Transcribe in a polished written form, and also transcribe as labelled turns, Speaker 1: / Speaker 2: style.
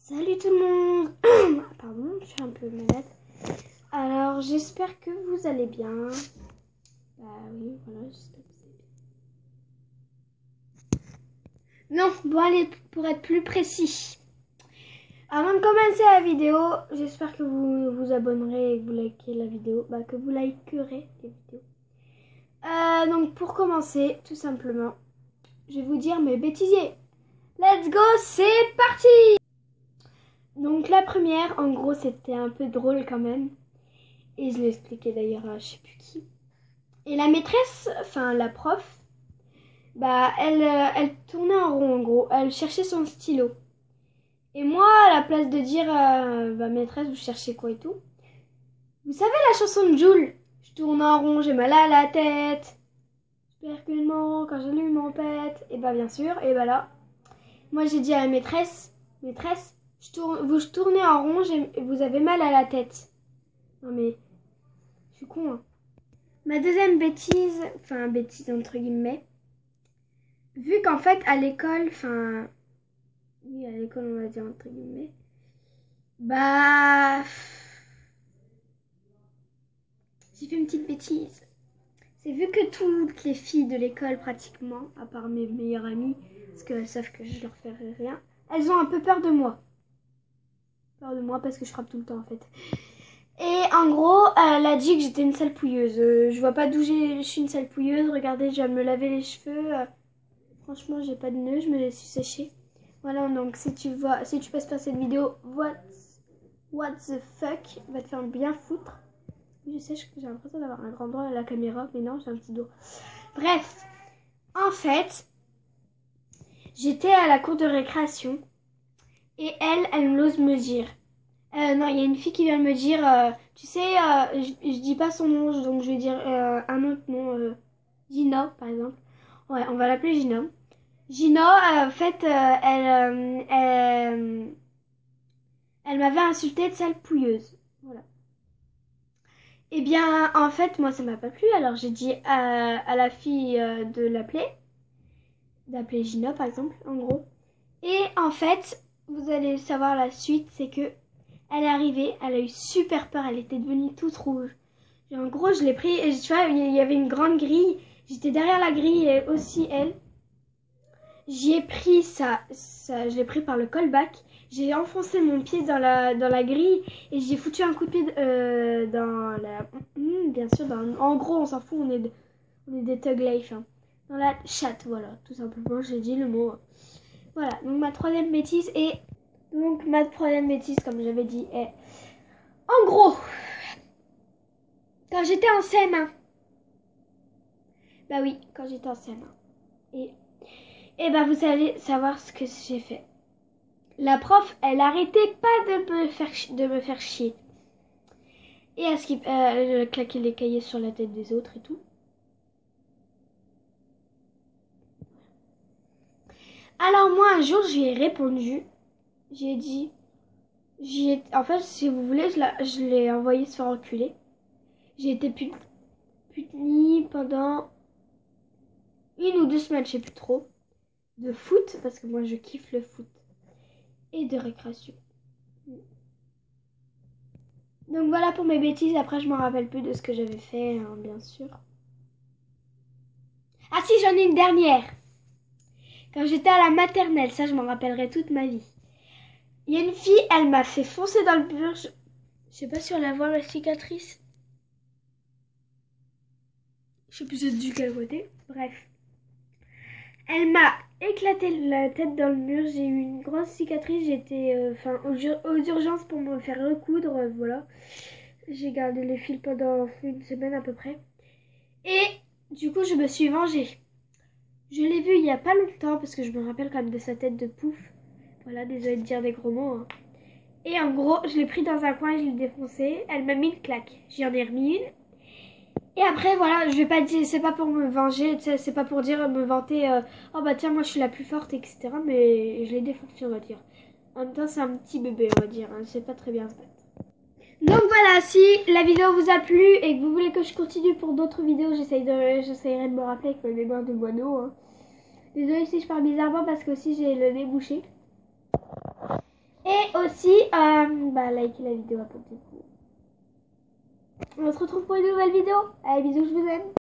Speaker 1: Salut tout le monde. Pardon, je suis un peu malade. Alors, j'espère que vous allez bien. Bah oui, voilà, j'espère que vous allez bien. Non, bon allez, pour être plus précis. Avant de commencer la vidéo, j'espère que vous vous abonnerez et que vous likez la vidéo. Bah, que vous likerez les vidéos. Donc, pour commencer, tout simplement, je vais vous dire mes bêtisiers. Let's go, c'est parti! Donc la première, en gros, c'était un peu drôle quand même. Et je l'ai expliqué d'ailleurs à je sais plus qui. Et la maîtresse, enfin la prof, bah elle tournait en rond en gros. Elle cherchait son stylo. Et moi, à la place de dire, bah maîtresse, vous cherchez quoi et tout. Vous savez la chanson de Jul? Je tourne en rond, j'ai mal à la tête. Je perds qu'une quand j'allume mon pète. Et bah bien sûr, et bah là. Moi j'ai dit à la maîtresse, vous tournez en rond, vous avez mal à la tête. Non mais, je suis con hein. Ma deuxième bêtise, enfin bêtise entre guillemets, vu qu'en fait à l'école, enfin, oui à l'école on va dire entre guillemets, bah, j'ai fait une petite bêtise. C'est vu que toutes les filles de l'école pratiquement, à part mes meilleures amies, parce qu'elles savent que je leur ferai rien, elles ont un peu peur de moi. Peur de moi parce que je frappe tout le temps en fait. Et en gros, elle a dit que j'étais une sale pouilleuse. Je vois pas d'où je suis une sale pouilleuse. Regardez, je viens de me laver les cheveux. Franchement, j'ai pas de nœuds, je me les suis séchés. Voilà, donc si tu passes par cette vidéo, what the fuck, va te faire bien foutre. Je sais que j'ai l'impression d'avoir un grand doigt à la caméra, mais non, j'ai un petit doigt. Bref, en fait, j'étais à la cour de récréation et elle ose me dire. Non, il y a une fille qui vient me dire, tu sais, je dis pas son nom, donc je vais dire un autre nom, Gina, par exemple. Ouais, on va l'appeler Gina. Gina, en fait, elle m'avait insulté de sale pouilleuse. Voilà. Eh bien, en fait, moi, ça m'a pas plu, alors j'ai dit à la fille d'appeler Gina, par exemple, en gros. Et en fait, vous allez savoir la suite, c'est que elle est arrivée, elle a eu super peur, elle était devenue toute rouge. Et en gros, je l'ai pris, et tu vois, il y avait une grande grille, j'étais derrière la grille et aussi elle. J'y ai pris je l'ai pris par le callback, j'ai enfoncé mon pied dans la grille et j'ai foutu un coup de pied dans la... bien sûr, en gros, on s'en fout, on est des thug life. Hein. Dans la chatte, voilà, tout simplement, j'ai dit le mot. Voilà, donc ma troisième bêtise, comme j'avais dit, est... En gros, quand j'étais en CM1, bah oui, quand j'étais en CM1, et bah vous allez savoir ce que j'ai fait. La prof, elle arrêtait pas de me faire chier. Et elle claquait les cahiers sur la tête des autres et tout. Alors moi, un jour, j'y ai répondu. J'ai dit... En fait, si vous voulez, je l'ai envoyé se faire enculer. J'ai été punie pendant 1 ou 2 semaines, je sais plus trop. De foot, parce que moi, je kiffe le foot. Et de récréation. Donc voilà pour mes bêtises. Après, je m'en rappelle plus de ce que j'avais fait, hein, bien sûr. Ah si, j'en ai une dernière. Quand j'étais à la maternelle, ça, je m'en rappellerai toute ma vie. Il y a une fille, elle m'a fait foncer dans le mur. Je sais pas si on la voit, la cicatrice. Je sais plus du quel côté. Bref. Elle m'a éclaté la tête dans le mur. J'ai eu une grosse cicatrice. J'étais aux urgences pour me faire recoudre. Voilà. J'ai gardé le fil pendant 1 semaine à peu près. Et du coup, je me suis vengée. Je l'ai vue il y a pas longtemps parce que je me rappelle quand même de sa tête de pouf. Voilà, désolée de dire des gros mots. Hein. Et en gros, je l'ai pris dans un coin et je l'ai défoncé. Elle m'a mis une claque. J'y en ai remis une. Et après, voilà, je vais pas dire, c'est pas pour me venger, c'est pas pour dire, me vanter, oh bah tiens, moi je suis la plus forte, etc. Mais je l'ai défoncé, on va dire. En même temps, c'est un petit bébé, on va dire. Hein, c'est pas très bien se battre. Donc voilà, si la vidéo vous a plu et que vous voulez que je continue pour d'autres vidéos, j'essayerai de me rappeler avec ma mémoire de moineau. Hein. Désolée si je parle bizarrement parce que aussi j'ai le nez bouché. Et Et aussi, likez la vidéo, abonnez-vous. On se retrouve pour une nouvelle vidéo. Allez, bisous, je vous aime.